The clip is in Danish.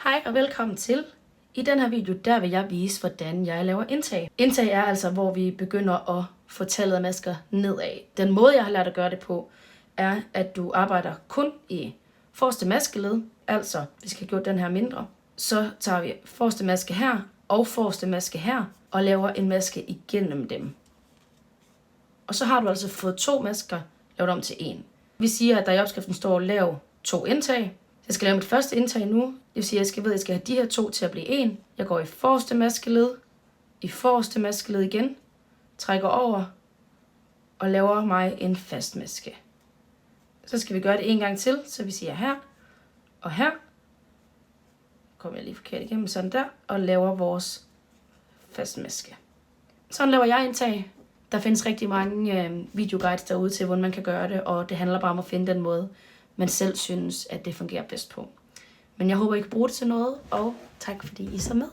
Hej og velkommen til. I den her video, der vil jeg vise, hvordan jeg laver indtag. Indtag er altså, hvor vi begynder at få tallet af masker nedad. Den måde, jeg har lært at gøre det på, er, at du arbejder kun i forreste maskeled. Altså, vi skal have gjort den her mindre. Så tager vi forreste maske her og forreste maske her og laver en maske igennem dem. Og så har du altså fået 2 masker lavet om til 1. Vi siger, at der i opskriften står, lav 2 indtag. Jeg skal lave mit første indtag nu. Det vil sige, at jeg skal have de her 2 til at blive 1. Jeg går i forreste maskeled, i forreste maskeled igen, trækker over og laver mig en fast maske. Så skal vi gøre det en gang til, så vi siger her og her. Kommer jeg lige forkert igennem, sådan der, og laver vores fast maske. Sådan laver jeg indtag. Der findes rigtig mange videoguides derude til, hvordan man kan gøre det, og det handler bare om at finde den måde, man selv synes, at det fungerer bedst på. Men jeg håber, I kan bruge det til noget, og tak fordi I så med.